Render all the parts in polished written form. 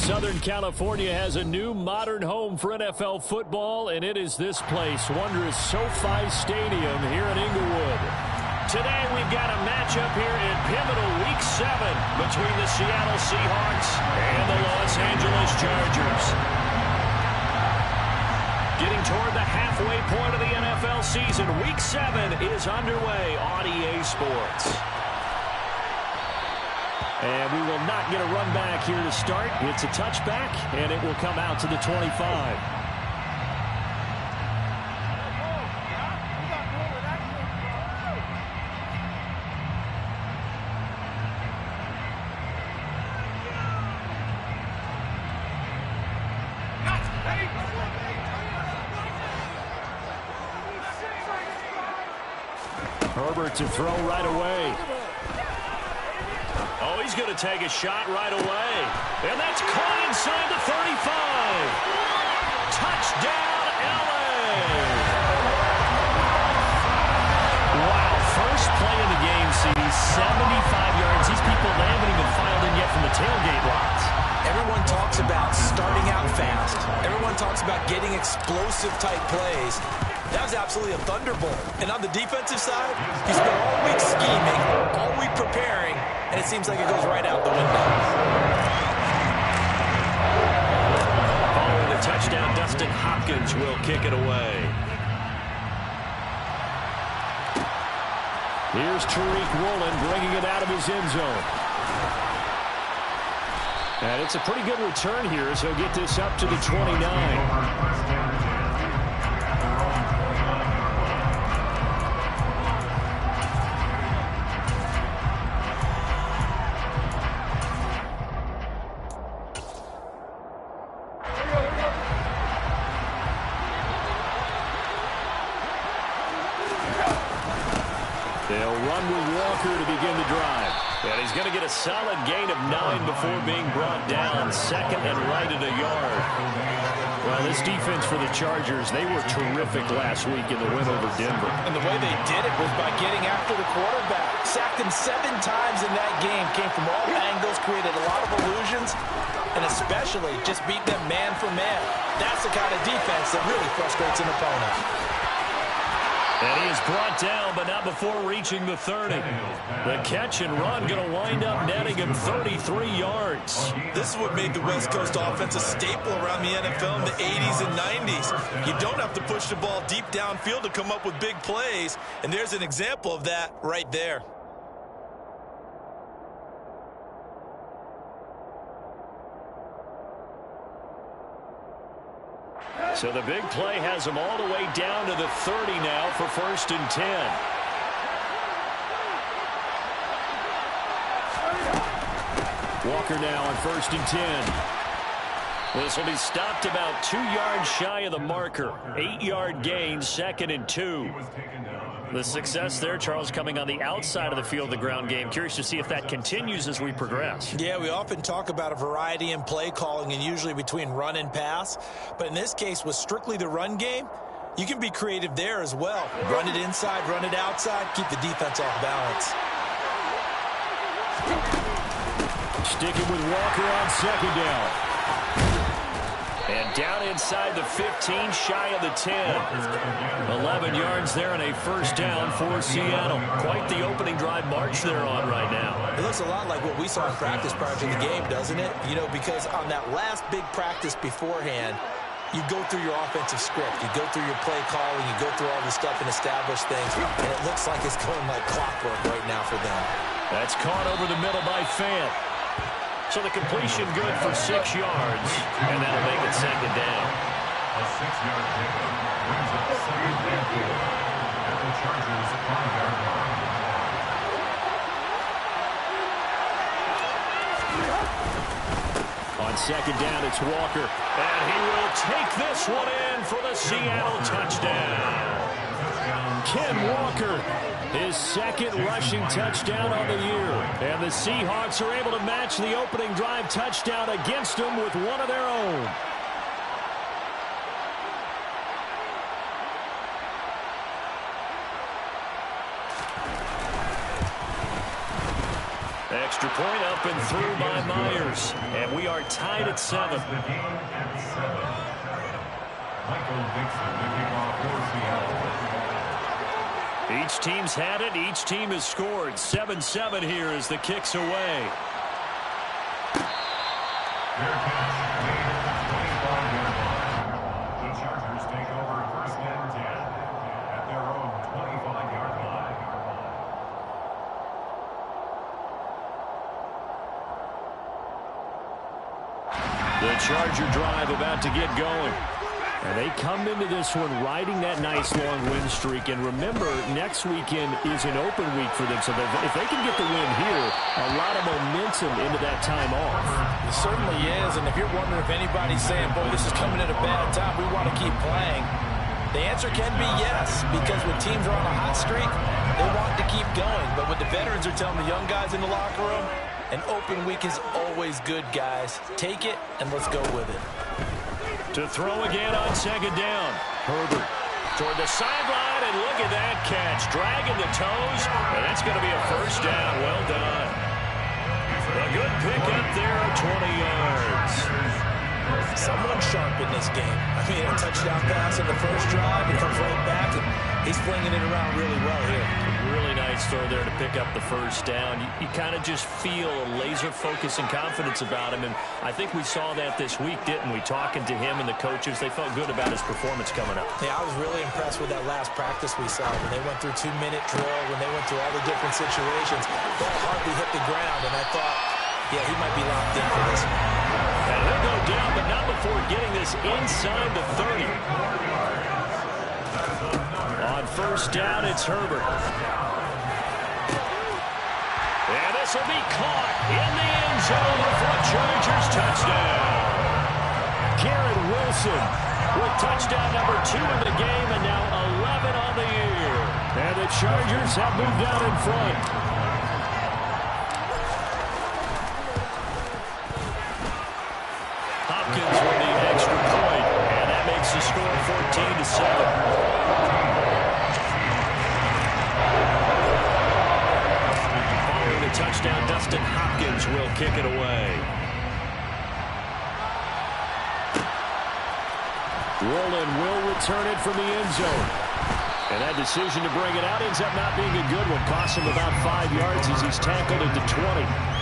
Southern California has a new modern home for NFL football, and it is this place, wondrous SoFi Stadium here in Inglewood. Today we've got a matchup here in pivotal Week 7 between the Seattle Seahawks and the Los Angeles Chargers. Getting toward the halfway point of the NFL season, Week 7 is underway on EA Sports. And we will not get a run back here to start. It's a touchback, and it will come out to the 25. Herbert to throw right away. Oh, he's going to take a shot right away. And that's caught inside the 35. Touchdown, L.A. Wow, first play of the game sees 75 yards. These people, they haven't even filed in yet from the tailgate lots. Everyone talks about starting out fast. Everyone talks about getting explosive-type plays. That was absolutely a thunderbolt. And on the defensive side, he's been all week scheming, all week preparing, and it seems like it goes right out the window. Following the touchdown, Dustin Hopkins will kick it away. Here's Tariq Woolen bringing it out of his end zone. And it's a pretty good return here as he'll get this up to the 29. They'll run with Walker to begin the drive. And he's going to get a solid gain of 9 before being brought down. Second and right at a yard. Well, this defense for the Chargers, they were terrific last week in the win over Denver. And the way they did it was by getting after the quarterback. Sacked him 7 times in that game. Came from all angles, created a lot of illusions, and especially just beat them man for man. That's the kind of defense that really frustrates an opponent. And he is brought down, but not before reaching the 30. The catch and run going to wind up netting him 33 yards. This is what made the West Coast offense a staple around the NFL in the 80s and 90s. You don't have to push the ball deep downfield to come up with big plays, and there's an example of that right there. So the big play has him all the way down to the 30 now for 1st and 10. Walker now on 1st and 10. This will be stopped about 2 yards shy of the marker. 8-yard gain, 2nd and 2. The success there, Charles, coming on the outside of the field, the ground game. Curious to see if that continues as we progress. Yeah, we often talk about a variety in play calling and usually between run and pass. But in this case, with strictly the run game, you can be creative there as well. Run it inside, run it outside, keep the defense off balance. Sticking with Walker on 2nd down. And down inside the 15, shy of the 10. 11 yards there and a 1st down for Seattle. Quite the opening drive march they're on right now. It looks a lot like what we saw in practice prior to the game, doesn't it? You know, because on that last big practice beforehand, you go through your offensive script. You go through your play calling. You go through all this stuff and establish things. And it looks like it's going like clockwork right now for them. That's caught over the middle by Fant. So the completion good for 6 yards, and that'll make it 2nd down. A 6-yard pickup brings up 2nd and 4 at the Chargers' 5-yard line. On 2nd down, it's Walker, and he will take this one in for the Seattle touchdown. Ken Walker, his 2nd rushing touchdown on the year. And the Seahawks are able to match the opening drive touchdown against them with one of their own. Extra point up and through by Myers. And we are tied at 7. The game at 7. Michael Dixon, the kickoff for Seattle. Each team's had it. Each team has scored. 7-7 here as the kick's away. Fair catch made at the 25-yard line. The Chargers take over 1st and 10 at their own 25-yard line. The Charger drive about to get going. And they come into this one riding that nice long win streak. And remember, next weekend is an open week for them. So if they can get the win here, a lot of momentum into that time off. It certainly is. And if you're wondering if anybody's saying, boy, this is coming at a bad time, we want to keep playing, the answer can be yes. Because when teams are on a hot streak, they want to keep going. But what the veterans are telling the young guys in the locker room, an open week is always good, guys. Take it, and let's go with it. To throw again on 2nd down. Herbert toward the sideline, and look at that catch. Dragging the toes, and that's going to be a 1st down. Well done. A good pickup there of 20 yards. Someone sharp in this game. I mean, a touchdown pass in the first drive. He comes right back, and he's flinging it around really well here. Really nice throw there to pick up the 1st down. You kind of just feel a laser focus and confidence about him, and I think we saw that this week, didn't we? Talking to him and the coaches, they felt good about his performance coming up. Yeah, I was really impressed with that last practice we saw. When they went through 2-minute drill, when they went through all the different situations, ball hardly hit the ground, and I thought, yeah, he might be locked in for this one. And he'll go down, but not before getting this inside the 30. On 1st down, it's Herbert. And this will be caught in the end zone for Chargers touchdown. Garrett Wilson with touchdown number 2 in the game, and now 11 on the year. And the Chargers have moved out in front. Hopkins with the extra point, and that makes the score 14-7. Touchdown, Dustin Hopkins will kick it away. Roland will return it from the end zone. And that decision to bring it out ends up not being a good one. Costs him about 5 yards as he's tackled at the 20.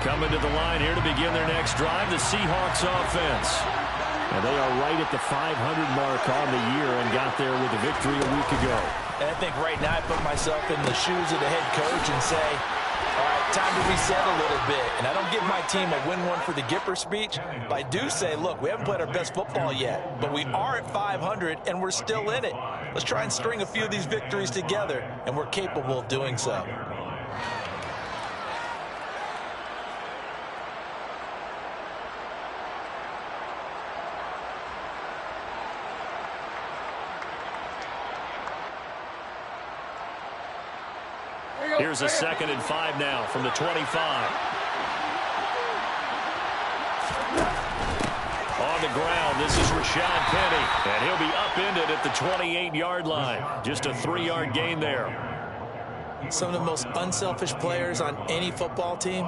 Coming to the line here to begin their next drive, the Seahawks offense. And they are right at the 500 mark on the year and got there with a victory a week ago. And I think right now I put myself in the shoes of the head coach and say, all right, time to reset a little bit. And I don't give my team a win one for the Gipper speech, but I do say, look, we haven't played our best football yet, but we are at 500 and we're still in it. Let's try and string a few of these victories together, and we're capable of doing so. Here's a 2nd and 5 now from the 25. On the ground, this is Rashad Penny, and he'll be upended at the 28-yard line. Just a 3-yard gain there. Some of the most unselfish players on any football team,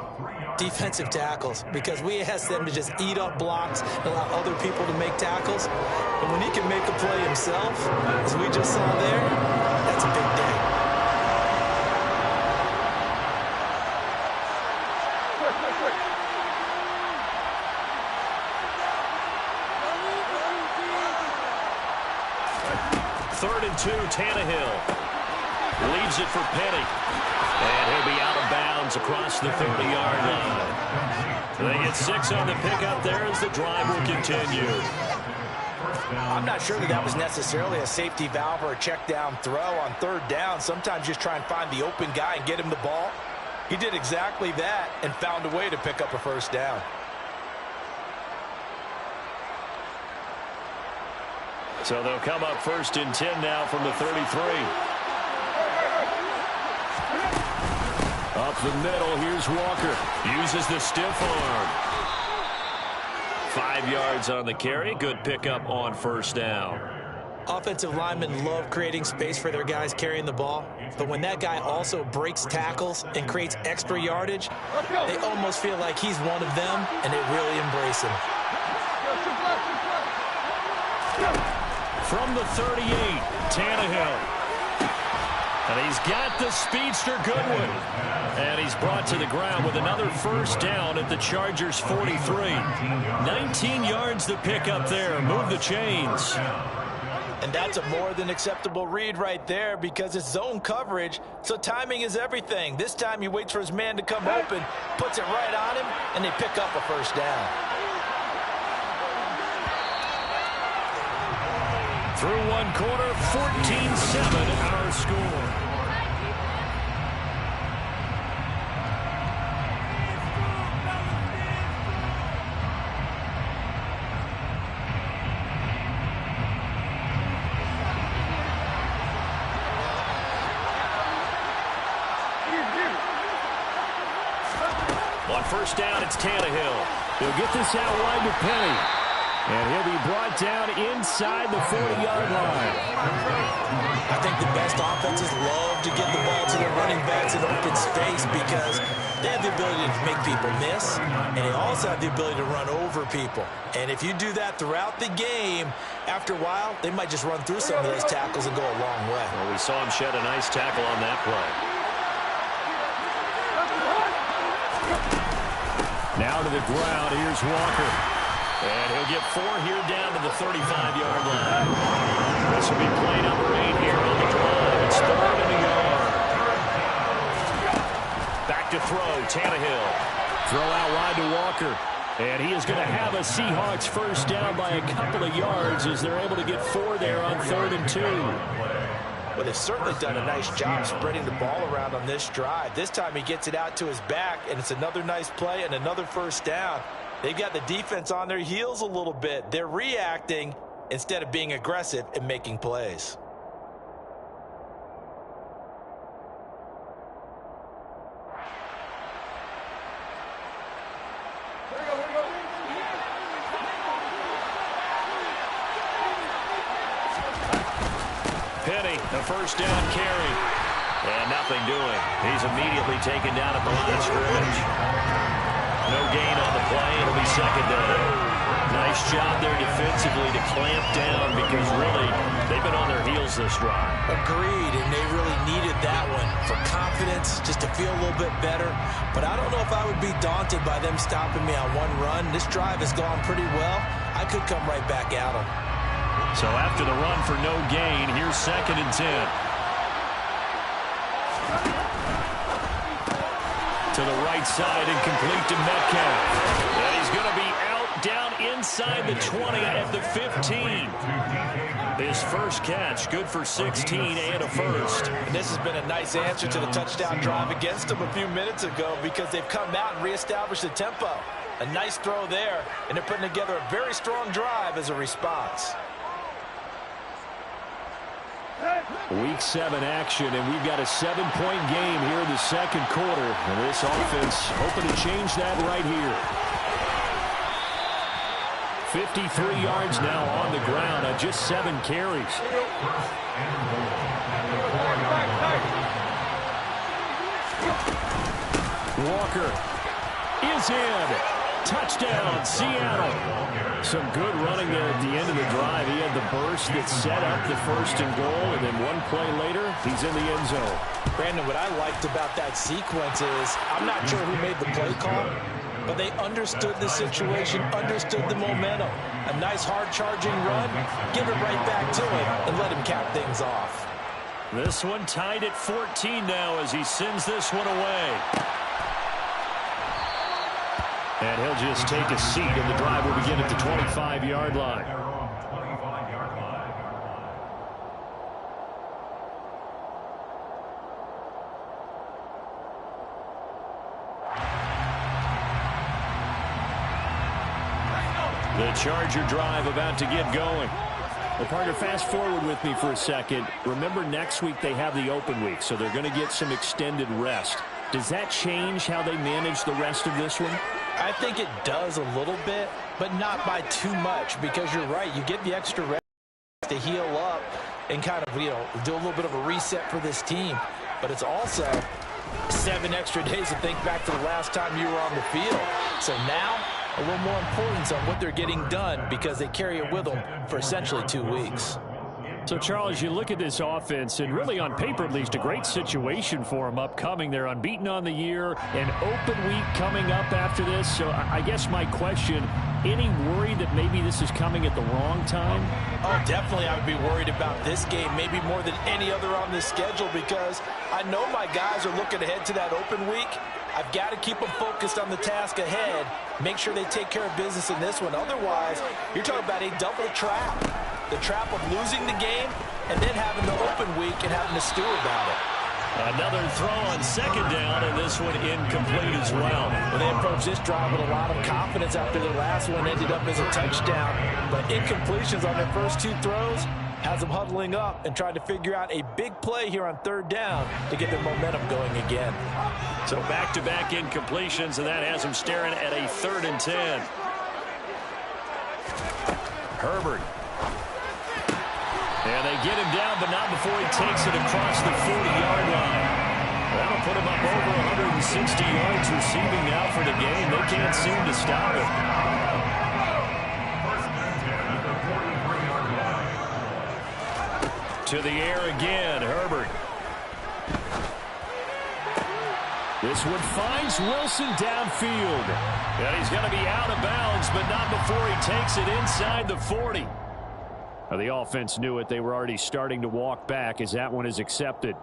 defensive tackles, because we ask them to just eat up blocks and allow other people to make tackles. But when he can make a play himself, as we just saw there, that's a big day. Third and 2, Tannehill leaves it for Penny, and he'll be out of bounds across the 30-yard line. They get 6 on the pickup there as the drive will continue. I'm not sure that was necessarily a safety valve or a check down throw on 3rd down. Sometimes just try and find the open guy and get him the ball. He did exactly that and found a way to pick up a 1st down. So they'll come up 1st and 10 now from the 33. Up Up the middle, here's Walker. Uses the stiff arm. 5 yards on the carry. Good pickup on first down. Offensive linemen love creating space for their guys carrying the ball, but when that guy also breaks tackles and creates extra yardage, they almost feel like he's one of them, and they really embrace him. From the 38, Tannehill. And he's got the speedster Goodwin. And he's brought to the ground with another first down at the Chargers' 43. 19 yards to pick up there. Move the chains. And that's a more than acceptable read right there because it's zone coverage, so timing is everything. This time he waits for his man to come open, puts it right on him, and they pick up a first down. Through one quarter, 14-7 our score. On first down, it's Tannehill. He'll get this out wide to Penny. And he'll be brought down inside the 40-yard line. I think the best offenses love to get the ball to their running backs in open space because they have the ability to make people miss, and they also have the ability to run over people. And if you do that throughout the game, after a while, they might just run through some of those tackles and go a long way. Well, we saw him shed a nice tackle on that play. Now to the ground, here's Walker. And he'll get 4 here down to the 35-yard line. This will be play number 8 here on the drive. It's 3rd and a yard. Back to throw, Tannehill. Throw out wide to Walker. And he is going to have a Seahawks first down by a couple of yards as they're able to get 4 there on 3rd and 2. Well, they've certainly done a nice job spreading the ball around on this drive. This time he gets it out to his back, and it's another nice play and another first down. They've got the defense on their heels a little bit. They're reacting instead of being aggressive and making plays. Penny, the first down carry. And nothing doing. He's immediately taken down at the line of scrimmage. No gain on the play. It'll be 2nd down. Nice job there defensively to clamp down because really they've been on their heels this drive. Agreed, and they really needed that one for confidence, just to feel a little bit better. But I don't know if I would be daunted by them stopping me on one run. This drive has gone pretty well. I could come right back at them. So after the run for no gain, here's 2nd and 10. To the right side and complete to Metcalf. And he's going to be out down inside the 20 at the 15. His first catch, good for 16 and a first. And this has been a nice answer to the touchdown drive against them a few minutes ago because they've come out and reestablished the tempo. A nice throw there, and they're putting together a very strong drive as a response. Week 7 action, and we've got a 7-point game here in the 2nd quarter. And this offense hoping to change that right here. 53 yards now on the ground on just 7 carries. Walker is in. Touchdown, Seattle. Some good running there at the end of the drive. He had the burst that set up the 1st and goal, and then one play later, he's in the end zone. Brandon, what I liked about that sequence is I'm not sure who made the play call, but they understood the situation, understood the momentum. A nice hard-charging run, give it right back to him, and let him cap things off. This one tied at 14 now as he sends this one away. And he'll just take a seat, and the drive will begin at the 25-yard line. The Charger drive about to get going. Well, partner, fast forward with me for a second. Remember, next week they have the open week, so they're going to get some extended rest. Does that change how they manage the rest of this one? I think it does a little bit, but not by too much, because you're right. You get the extra rest to heal up and kind of, do a little bit of a reset for this team. But it's also 7 extra days to think back to the last time you were on the field. So now, a little more importance on what they're getting done, because they carry it with them for essentially 2 weeks. So, Charles, you look at this offense, and really on paper at least, a great situation for them upcoming. They're unbeaten on the year, an open week coming up after this. So I guess my question, any worry that maybe this is coming at the wrong time? Oh, definitely I would be worried about this game, maybe more than any other on this schedule, because I know my guys are looking ahead to that open week. I've got to keep them focused on the task ahead, make sure they take care of business in this one. Otherwise, you're talking about a double trap. The trap of losing the game and then having the open week and having to stew about it. Another throw on second down, and this one incomplete as well. Well, they approached this drive with a lot of confidence after their last one ended up as a touchdown. But incompletions on their first 2 throws has them huddling up and trying to figure out a big play here on third down to get their momentum going again. So back-to-back incompletions, and that has them staring at a 3rd and 10. Herbert. And they get him down, but not before he takes it across the 40-yard line. That'll put him up over 160 yards receiving now for the game. They can't seem to stop him. To the air again, Herbert. This one finds Wilson downfield. And he's going to be out of bounds, but not before he takes it inside the 40. Now, the offense knew it. They were already starting to walk back as that one is accepted.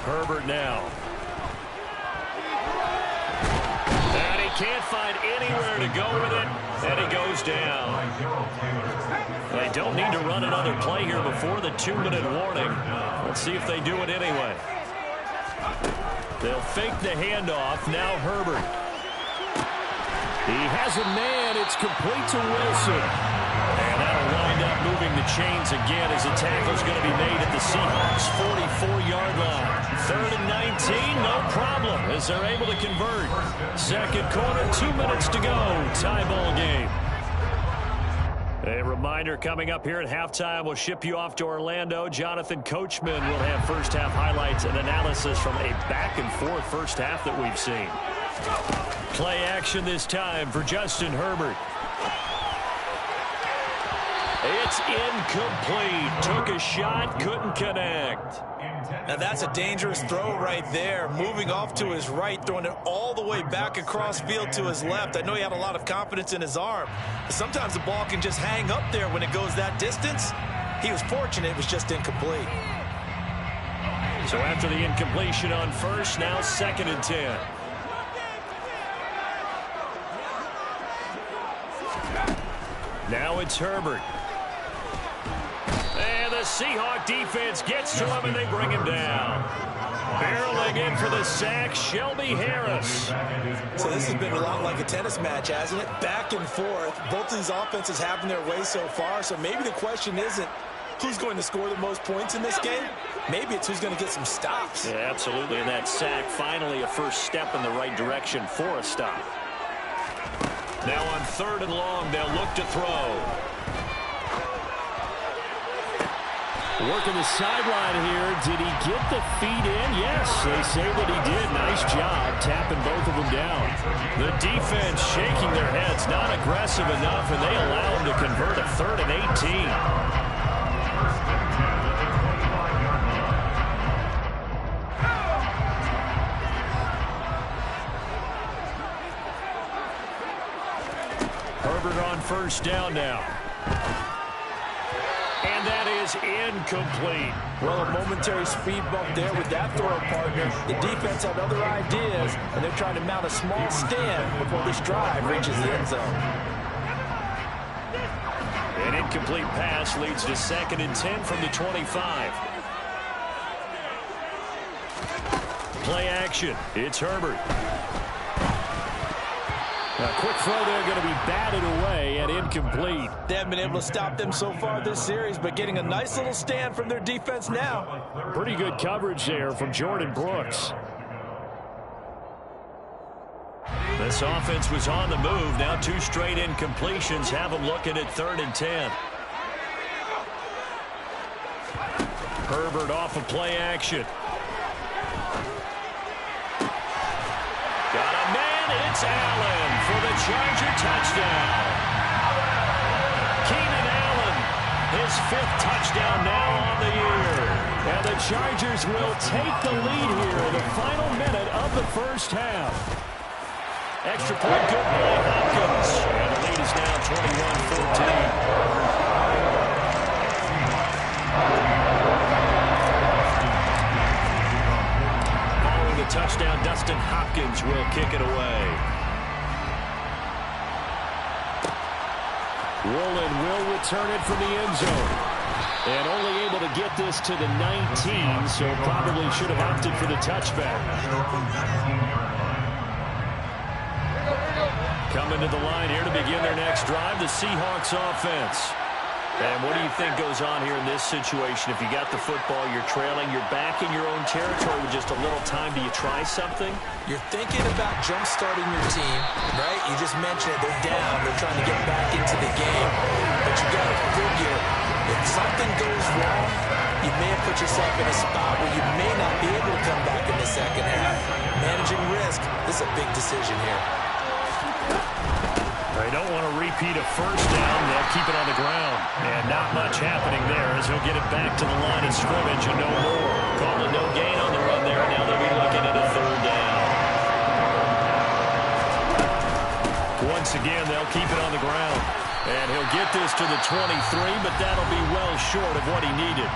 Herbert now. And he can't find anywhere to go with it. And he goes down. They don't need to run another play here before the 2-minute warning. Let's see if they do it anyway. They'll fake the handoff. Now Herbert. He has a man. It's complete to Wilson. And that'll wind up moving the chains again as the tackle's going to be made at the Seahawks' 44-yard line. 3rd and 19, no problem, as they're able to convert. Second quarter, 2 minutes to go. Tie ball game. A reminder coming up here at halftime, we'll ship you off to Orlando. Jonathan Coachman will have first-half highlights and analysis from a back-and-forth first half that we've seen. Play action this time for Justin Herbert. It's incomplete. Took a shot, couldn't connect. Now that's a dangerous throw right there. Moving off to his right, throwing it all the way back across field to his left. I know he had a lot of confidence in his arm. But sometimes the ball can just hang up there when it goes that distance. He was fortunate it was just incomplete. So after the incompletion on first, now 2nd and 10. Now it's Herbert. And the Seahawk defense gets to him, and they bring him down. Barreling in for the sack, Shelby Harris. So this has been a lot like a tennis match, hasn't it? Back and forth. Both of these offenses having their way so far. So maybe the question isn't who's going to score the most points in this game. Maybe it's who's going to get some stops. Yeah, absolutely. And that sack, finally a first step in the right direction for a stop. Now on 3rd and long, they'll look to throw. Working the sideline here. Did he get the feet in? Yes, they say that he did. Nice job tapping both of them down. The defense shaking their heads, not aggressive enough, and they allow him to convert a 3rd and 18. Herbert on first down now. And that is incomplete. Well, a momentary speed bump there with that throw partner. The defense had other ideas, and they're trying to mount a small stand before this drive reaches the end zone. An incomplete pass leads to 2nd and 10 from the 25. play action. It's Herbert. A quick throw there going to be batted away and incomplete. They haven't been able to stop them so far this series, but getting a nice little stand from their defense now. Pretty good coverage there from Jordan Brooks. This offense was on the move. Now 2 straight incompletions have them looking at 3rd and 10. Herbert off of play action. Got a man. It's Allen for the Charger touchdown. Keenan Allen, his 5th touchdown now on the year. And the Chargers will take the lead here in the final minute of the first half. Extra point good by Hopkins. And the lead is now 21-14. Following the touchdown, Dustin Hopkins will kick it away. Woolen will return it from the end zone. And only able to get this to the 19, so probably should have opted for the touchback. Coming to the line here to begin their next drive, the Seahawks offense. And what do you think goes on here in this situation? If you got the football, you're trailing, you're back in your own territory with just a little time. Do you try something? You're thinking about jump-starting your team, right? You just mentioned it. They're down. They're trying to get back into the game. But you got to figure, if something goes wrong, you may have put yourself in a spot where you may not be able to come back in the second half. Managing risk, this is a big decision here. They don't want to repeat a first down. They'll keep it on the ground. And not much happening there as he'll get it back to the line of scrimmage and no more. Calling no gain on the run there. Now they'll be looking at a 3rd down. Once again, they'll keep it on the ground. And he'll get this to the 23, but that'll be well short of what he needed.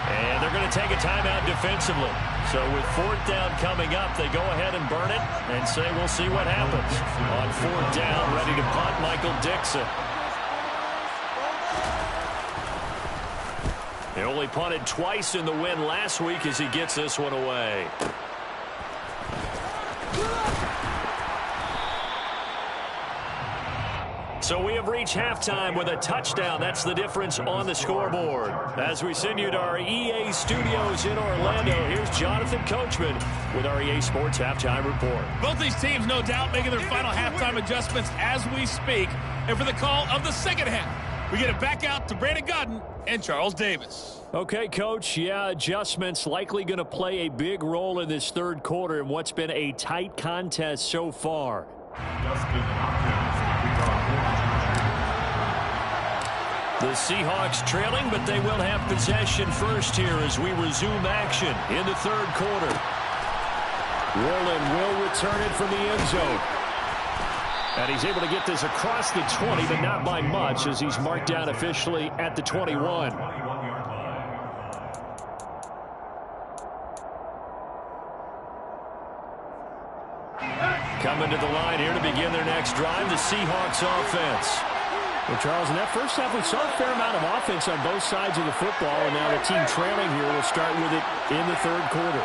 And they're going to take a timeout defensively. So with 4th down coming up, they go ahead and burn it and say we'll see what happens. On 4th down, ready to punt, Michael Dixon. He only punted twice in the win last week as he gets this one away. So we have reached halftime with a touchdown. That's the difference on the scoreboard. As we send you to our EA studios in Orlando, here's Jonathan Coachman with our EA Sports Halftime Report. Both these teams, no doubt, making their final halftime adjustments as we speak. And for the call of the second half, we get it back out to Brandon Godden and Charles Davis. Okay, Coach. Yeah, adjustments likely going to play a big role in this 3rd quarter in what's been a tight contest so far. The Seahawks trailing, but they will have possession first here as we resume action in the 3rd quarter. Woolen will return it from the end zone. And he's able to get this across the 20, but not by much as he's marked down officially at the 21. Coming to the line here to begin their next drive, the Seahawks offense. Well, Charles, in that first half, we saw a fair amount of offense on both sides of the football, and now the team trailing here will start with it in the 3rd quarter.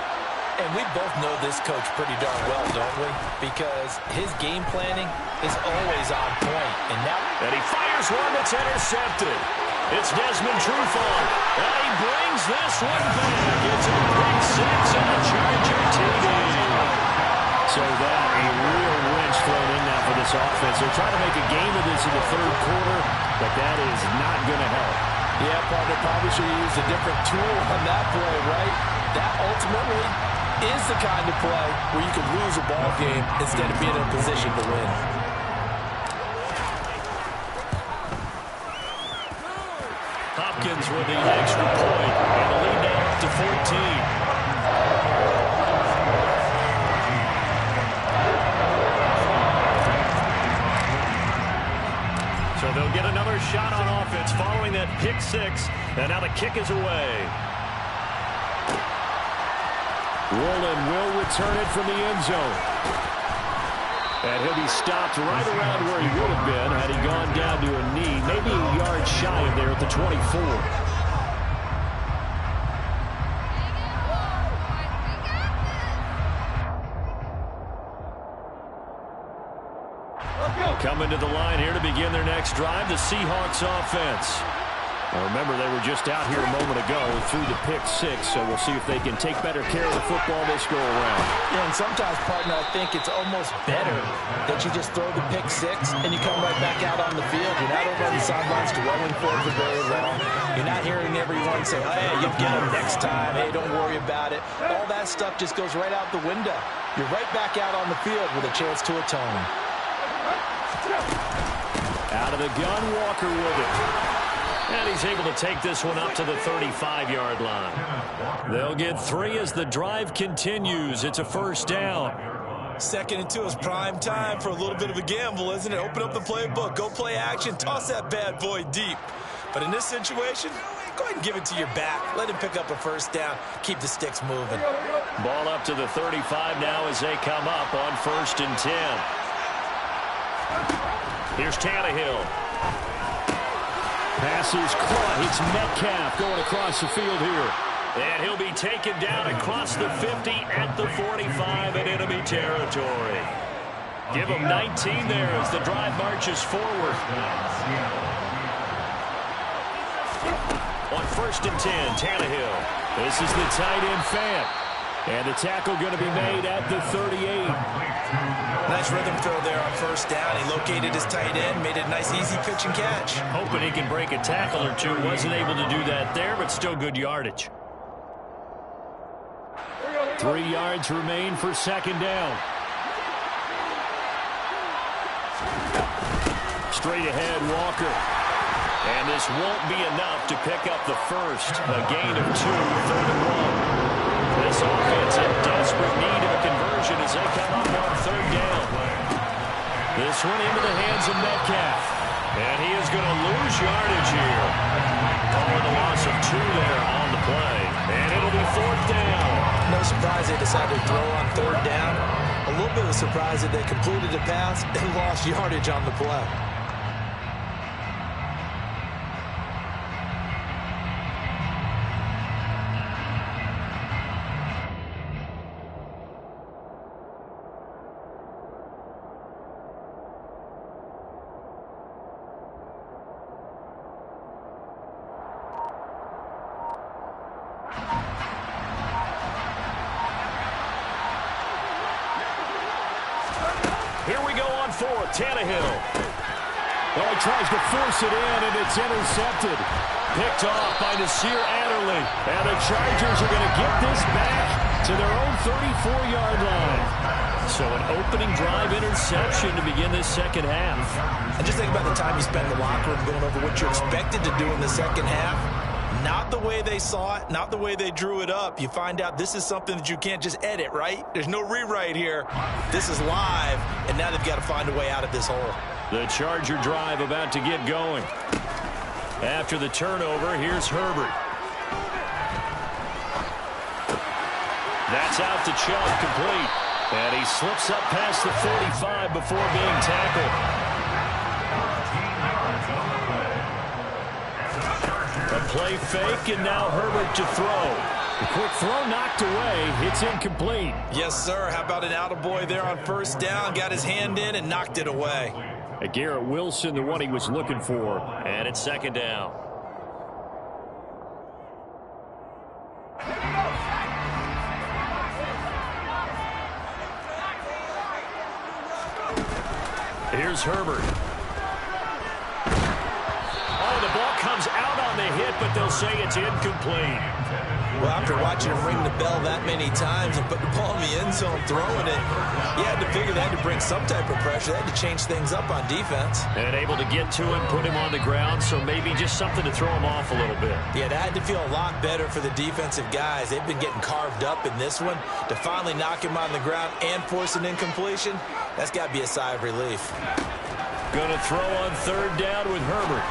And we both know this coach pretty darn well, don't we? Because his game planning is always on point. And he fires one that's intercepted. It's Desmond Trufant. And he brings this one back. It's a big 6 on the Charger TV. So that a real wrench thrown in now for this offense. They're trying to make a game of this in the 3rd quarter, but that is not going to help. Yeah, partner, probably should have used a different tool on that play, right? That ultimately is the kind of play where you can lose a ball game instead of being in a position to win. Hopkins with the extra point, and the lead now up to 14. So they'll get another shot on offense following that pick 6, and now the kick is away. Woolen will return it from the end zone. And he'll be stopped right around where he would have been had he gone down to a knee, maybe a yard shy of there at the 24. Coming to the line here to begin their next drive, the Seahawks offense. Now remember, they were just out here a moment ago through the pick 6, so we'll see if they can take better care of the football this go-around. Yeah, and sometimes, partner, I think it's almost better that you just throw the pick 6 and you come right back out on the field. You're not over on the sidelines dwelling for it for very long. You're not hearing everyone say, hey, you'll get them next time. Hey, don't worry about it. All that stuff just goes right out the window. You're right back out on the field with a chance to atone. Out of the gun, Walker with it. And he's able to take this one up to the 35-yard line. They'll get 3 as the drive continues. It's a first down. 2nd and 2 is prime time for a little bit of a gamble, isn't it? Open up the playbook, go play action, toss that bad boy deep. But in this situation, go ahead and give it to your back. Let him pick up a first down. Keep the sticks moving. Ball up to the 35 now as they come up on 1st and 10. Here's Tannehill. Pass is caught. It's Metcalf going across the field here. And he'll be taken down across the 50 at the 45 in enemy territory. Give him 19 there as the drive marches forward. On 1st and 10, Tannehill. This is the tight end Fant. And the tackle going to be made at the 38. Nice rhythm throw there on 1st down. He located his tight end, made it a nice easy pitch and catch. Hoping he can break a tackle or two. Wasn't able to do that there, but still good yardage. 3 yards remain for 2nd down. Straight ahead, Walker. And this won't be enough to pick up the first. A gain of 2, 3rd and 1. This offense in desperate need of a conversion as they come up on 3rd down. This one into the hands of Metcalf. And he is going to lose yardage here. Calling the loss of 2 there on the play. And it'll be 4th down. No surprise they decided to throw on 3rd down. A little bit of a surprise that they completed a pass and lost yardage on the play. Here we go on 4th. Tannehill. Well, he tries to force it in, and it's intercepted. Picked off by Nasir Adderley. And the Chargers are going to get this back to their own 34-yard line. So an opening drive interception to begin this 2nd half. And just think about the time you spend in the locker room going over what you're expected to do in the 2nd half. Not the way they saw it, not the way they drew it up. You find out this is something that you can't just edit, right? There's no rewrite here. This is live, and now they've got to find a way out of this hole. The Charger drive about to get going. After the turnover, here's Herbert. That's out to Chubb, complete. And he slips up past the 45 before being tackled. A play fake, and now Herbert to throw. The quick throw knocked away. It's incomplete. Yes, sir. How about an attaboy there on 1st down? Got his hand in and knocked it away. Garrett Wilson, the one he was looking for. And it's 2nd down. Here's Herbert. Oh, the ball comes out on the hit, but they'll say it's incomplete. Well, after watching him ring the bell that many times and put the ball in the end zone, throwing it, you had to figure they had to bring some type of pressure. They had to change things up on defense. And able to get to him, put him on the ground, so maybe just something to throw him off a little bit. Yeah, that had to feel a lot better for the defensive guys. They've been getting carved up in this one. To finally knock him on the ground and force an incompletion, that's got to be a sigh of relief. Going to throw on 3rd down with Herbert.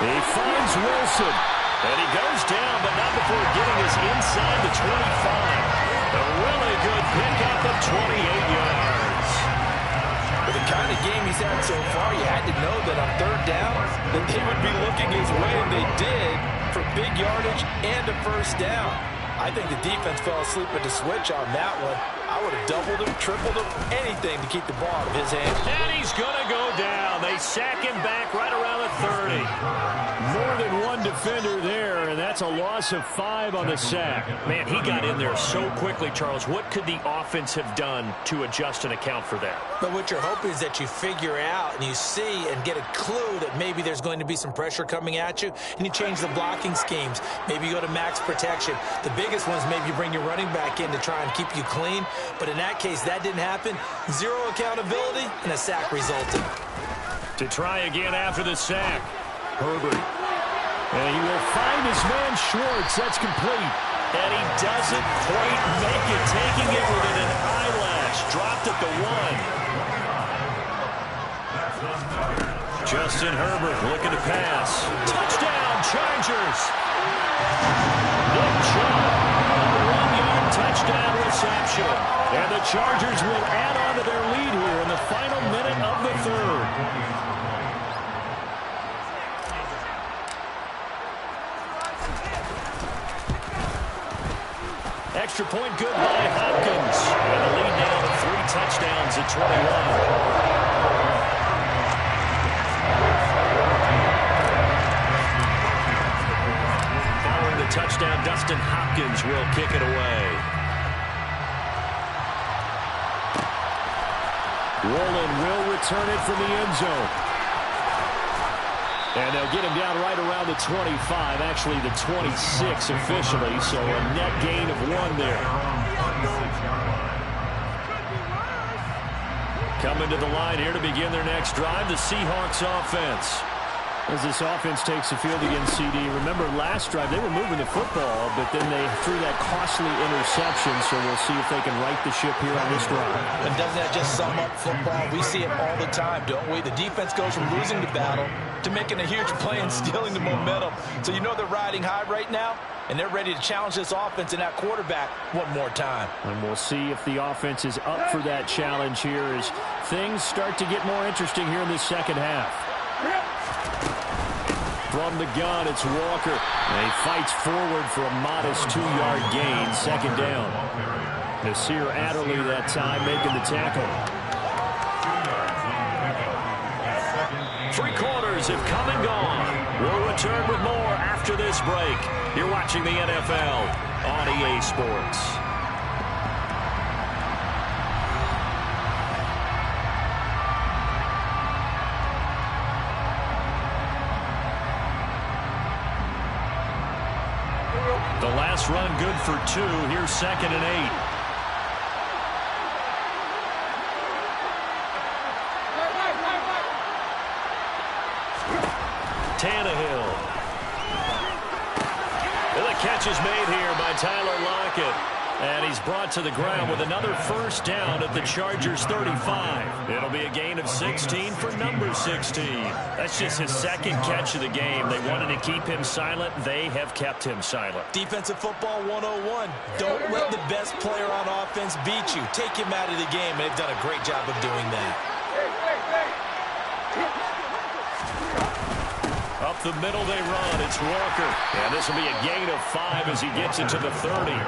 He finds Wilson. And he goes down, but not before getting us inside the 25. A really good pickup of 28 yards. With the kind of game he's had so far, you had to know that on 3rd down, that they would be looking his way, and they did, for big yardage and a 1st down. I think the defense fell asleep at the switch on that one. I I would have doubled him, tripled him, anything to keep the ball out of his hand. And he's going to go down. They sack him back right around the 30. More than one defender there, and that's a loss of 5 on the sack. Man, he got in there so quickly, Charles. What could the offense have done to adjust and account for that? But what you're hoping is that you figure out and you see and get a clue that maybe there's going to be some pressure coming at you, and you change the blocking schemes. Maybe you go to max protection. The biggest one is maybe you bring your running back in to try and keep you clean. But in that case, that didn't happen. 0 accountability, and a sack resulted. To try again after the sack. Herbert. And he will find his man Schwartz. That's complete. And he doesn't quite make it, taking it within an eyelash. Dropped at the 1. Justin Herbert looking to pass. Touchdown, Chargers. Nick Chubb, a 1-yard touchdown reception. And the Chargers will add on to their lead here in the final minute of the 3rd. Extra point good by Hopkins. And the lead now to 3 touchdowns at 21. Following the touchdown, Dustin Hopkins will kick it away. Rowland will return it from the end zone. And they'll get him down right around the 25, actually the 26 officially, so a net gain of 1 there. Coming to the line here to begin their next drive, the Seahawks offense. As this offense takes the field against CD, remember last drive they were moving the football, but then they threw that costly interception, so we'll see if they can right the ship here on this drive. And doesn't that just sum up football? We see it all the time, don't we? The defense goes from losing the battle to making a huge play and stealing the momentum. So you know they're riding high right now, and they're ready to challenge this offense and that quarterback one more time. And we'll see if the offense is up for that challenge here as things start to get more interesting here in the second half. From the gun, it's Walker. And he fights forward for a modest 2-yard gain, second down. Nasir Adderley that time making the tackle. 3 quarters have come and gone. We'll return with more after this break. You're watching the NFL on EA Sports. The last run good for 2. Here's 2nd and 8. Tannehill. And the catch is made here by Tyler Lockett. And he's brought to the ground with another first down at the Chargers' 35. It'll be a gain of 16 for number 16. That's just his 2nd catch of the game. They wanted to keep him silent. They have kept him silent. Defensive football 101. Don't let the best player on offense beat you. Take him out of the game. They've done a great job of doing that. Up the middle they run. It's Walker. And this will be a gain of 5 as he gets into the 30.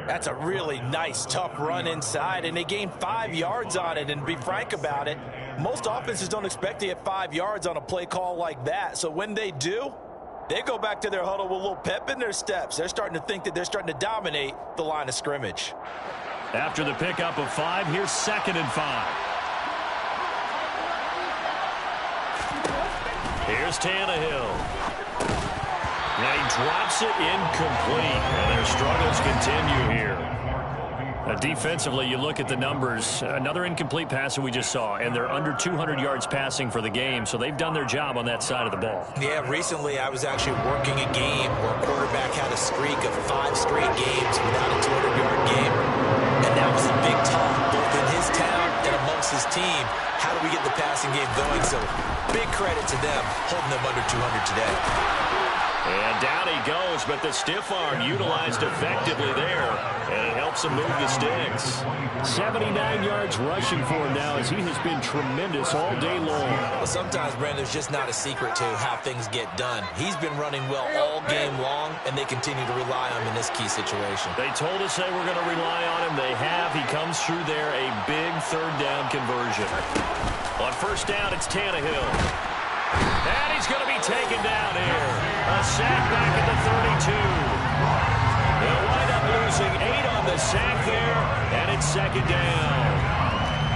That's a really nice, tough run inside, and they gained 5 yards on it. And to be frank about it, most offenses don't expect to get 5 yards on a play call like that. So when they do, they go back to their huddle with a little pep in their steps. They're starting to think that they're starting to dominate the line of scrimmage. After the pickup of 5, here's 2nd and 5. Here's Tannehill. And he drops it incomplete. And their struggles continue here. Defensively, you look at the numbers. Another incomplete pass that we just saw. And they're under 200 yards passing for the game. So they've done their job on that side of the ball. Yeah, recently I was actually working a game where a quarterback had a streak of 5 straight games without a 200-yard game. And that was a big talk, both in his town and amongst his team. How do we get the passing game going? So big credit to them holding them under 200 today. And down he goes, but the stiff arm utilized effectively there, and it helps him move the sticks. 79 yards rushing for him now as he has been tremendous all day long. Well, sometimes, Brandon, there's just not a secret to how things get done. He's been running well all game long, and they continue to rely on him in this key situation. They told us they were going to rely on him. They have. He comes through there, a big third down conversion. On first down, it's Tannehill. And he's going to be taken down here. A sack back at the 32. They'll wind up losing 8 on the sack there, and it's second down.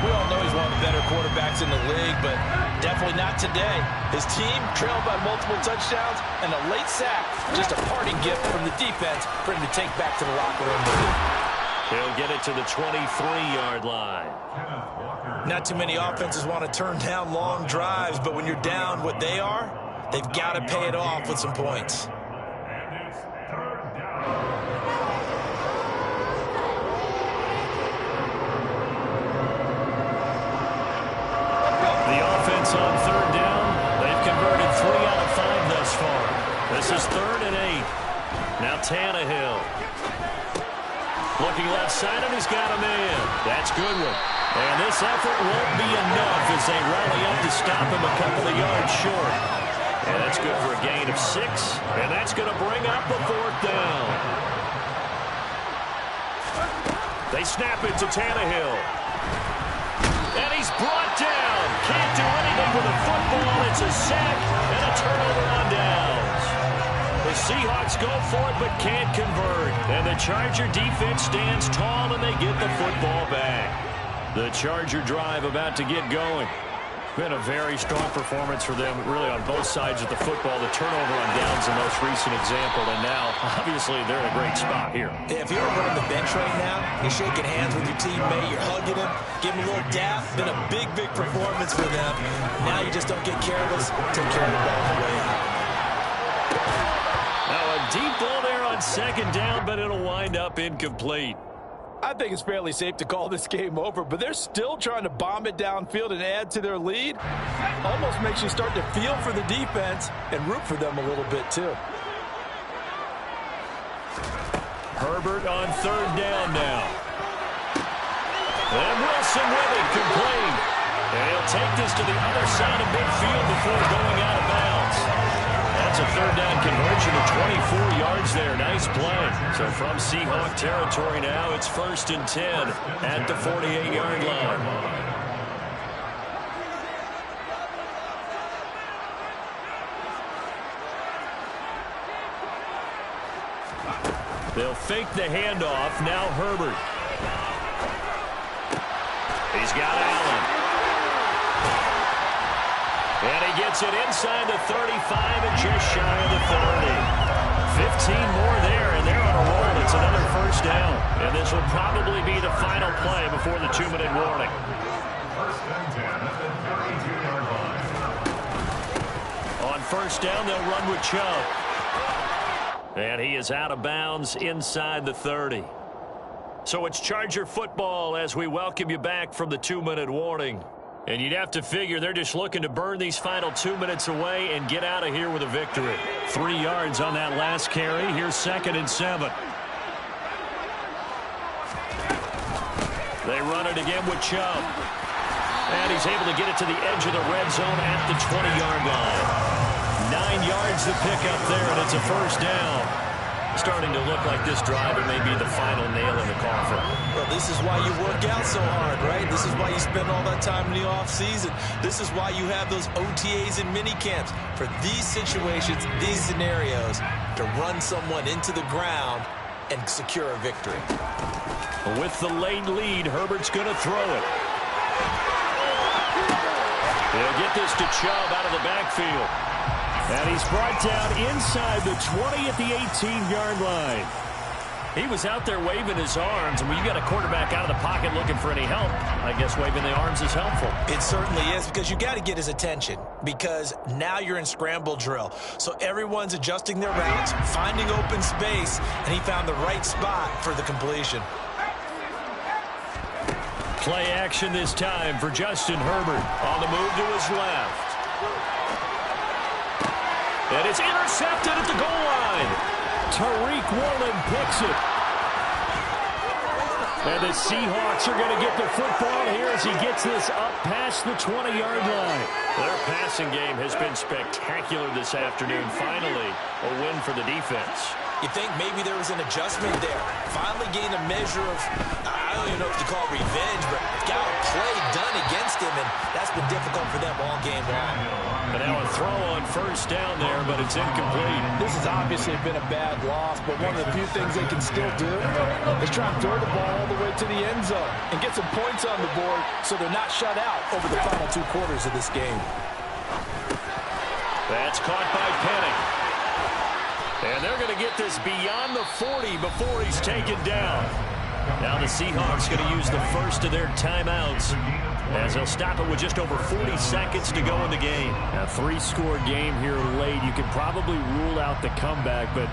We all know he's one of the better quarterbacks in the league, but definitely not today. His team trailed by multiple touchdowns, and a late sack, just a parting gift from the defense for him to take back to the locker room with him. He'll get it to the 23-yard line. Not too many offenses want to turn down long drives, but when you're down what they are, they've got to pay it off with some points. The offense on third down, they've converted 3 out of 5 thus far. This is 3rd and 8. Now Tannehill. Looking left side, and he's got a man. That's Goodwin. And this effort won't be enough as they rally up to stop him a couple of yards short. And that's good for a gain of 6, and that's going to bring up a 4th down. They snap it to Tannehill. And he's brought down. Can't do anything with a football. It's a sack and a turnover on downs. The Seahawks go for it but can't convert. And the Charger defense stands tall and they get the football back. The Charger drive about to get going. Been a very strong performance for them, really, on both sides of the football. The turnover on downs, the most recent example, and now, obviously, they're in a great spot here. Yeah, if you're on the bench right now, you're shaking hands with your teammate, you're hugging him, giving him a little dap. Been a big, big performance for them. Now you just don't get careless. Take care of the ball on the way out. Now a deep ball there on second down, but it'll wind up incomplete. I think it's fairly safe to call this game over, but they're still trying to bomb it downfield and add to their lead. Almost makes you start to feel for the defense and root for them a little bit, too. Herbert on third down now. And Wilson with it, complete. And he'll take this to the other side of midfield before going out of bounds. That's a third down conversion of 24 yards there. Nice play. So from Seahawk territory now, it's 1st and 10 at the 48-yard line. They'll fake the handoff. Now Herbert. He's got Allen. And he gets it inside the 35 and just shy of the 30. 15 more there, and they're on a roll. It's another first down. And this will probably be the final play before the 2-minute warning. 1st and 10 at the 32-yard line. On first down, they'll run with Chubb. And he is out of bounds inside the 30. So it's Charger football as we welcome you back from the 2-minute warning. And you'd have to figure they're just looking to burn these final 2 minutes away and get out of here with a victory. 3 yards on that last carry. Here's 2nd and 7. They run it again with Chubb. And he's able to get it to the edge of the red zone at the 20-yard line. 9 yards to pick up there, and it's a first down. Starting to look like this drive, it may be the final nail in the coffin. Well, this is why you work out so hard, right? This is why you spend all that time in the offseason. This is why you have those OTAs and mini camps. For these situations, these scenarios, to run someone into the ground and secure a victory. With the late lead, Herbert's going to throw it. He'll get this to Chubb out of the backfield. And he's brought down inside the 20 at the 18-yard line. He was out there waving his arms, and when you got a quarterback out of the pocket looking for any help, I guess waving the arms is helpful. It certainly is, because you got to get his attention, because now you're in scramble drill. So everyone's adjusting their routes, finding open space, and he found the right spot for the completion. Play action this time for Justin Herbert on the move to his left. And it's intercepted at the goal line. Tariq Woolen picks it. And the Seahawks are going to get the football here as he gets this up past the 20-yard line. Their passing game has been spectacular this afternoon. Finally, a win for the defense. You think maybe there was an adjustment there. Finally gained a measure of, I don't even know if you call it revenge, but got a play done against him, and that's been difficult for them all game long. And now a throw on first down there, but it's incomplete. This has obviously been a bad loss, but one of the few things they can still do is try and throw the ball all the way to the end zone and get some points on the board so they're not shut out over the final 2 quarters of this game. That's caught by Penning. And they're going to get this beyond the 40 before he's taken down. Now the Seahawks going to use the first of their timeouts as they'll stop it with just over 40 seconds to go in the game. A 3-score game here late. You can probably rule out the comeback, but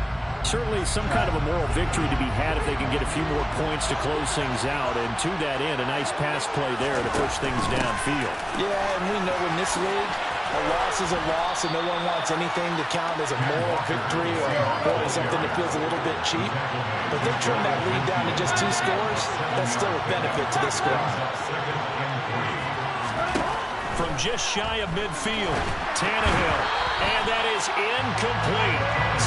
certainly some kind of a moral victory to be had if they can get a few more points to close things out. And to that end, a nice pass play there to push things downfield. Yeah, and we know in this league, a loss is a loss, and no one wants anything to count as a moral victory or something that feels a little bit cheap. But they trimmed that lead down to just 2 scores. That's still a benefit to this squad. From just shy of midfield, Tannehill, and that is incomplete.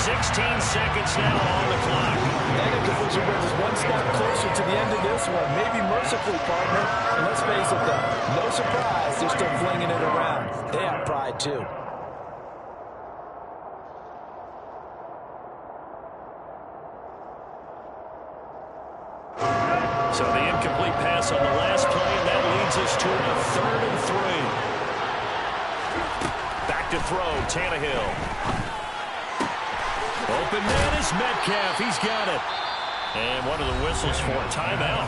16 seconds now on the clock. That incompletion brings us one step closer to the end of this one. Maybe mercifully, partner. And let's face it, though, no surprise, they're still flinging it around. They have pride, too. So the incomplete pass on the last play, and that leads us to a 3rd and 3. Back to throw, Tannehill. Open man is Metcalf. He's got it. And one of the whistles for a timeout.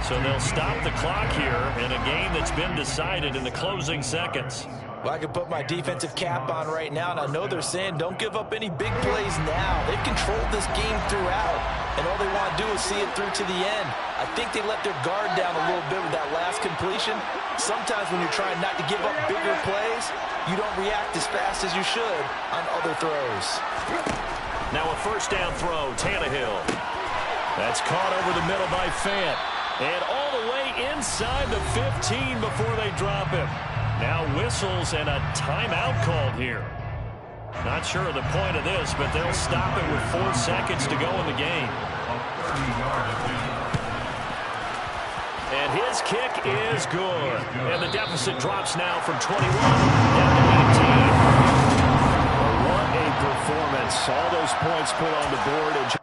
So they'll stop the clock here in a game that's been decided in the closing seconds. Well, I can put my defensive cap on right now, and I know they're saying don't give up any big plays now. They've controlled this game throughout, and all they want to do is see it through to the end. I think they let their guard down a little bit with that last completion. Sometimes when you're trying not to give up bigger plays, you don't react as fast as you should on other throws. Now a first down throw, Tannehill. That's caught over the middle by Fant. And all the way inside the 15 before they drop him. Now whistles and a timeout called here. Not sure of the point of this, but they'll stop it with 4 seconds to go in the game. And his kick is good. And the deficit drops now from 21 down to 18. What a performance. All those points put on the board. And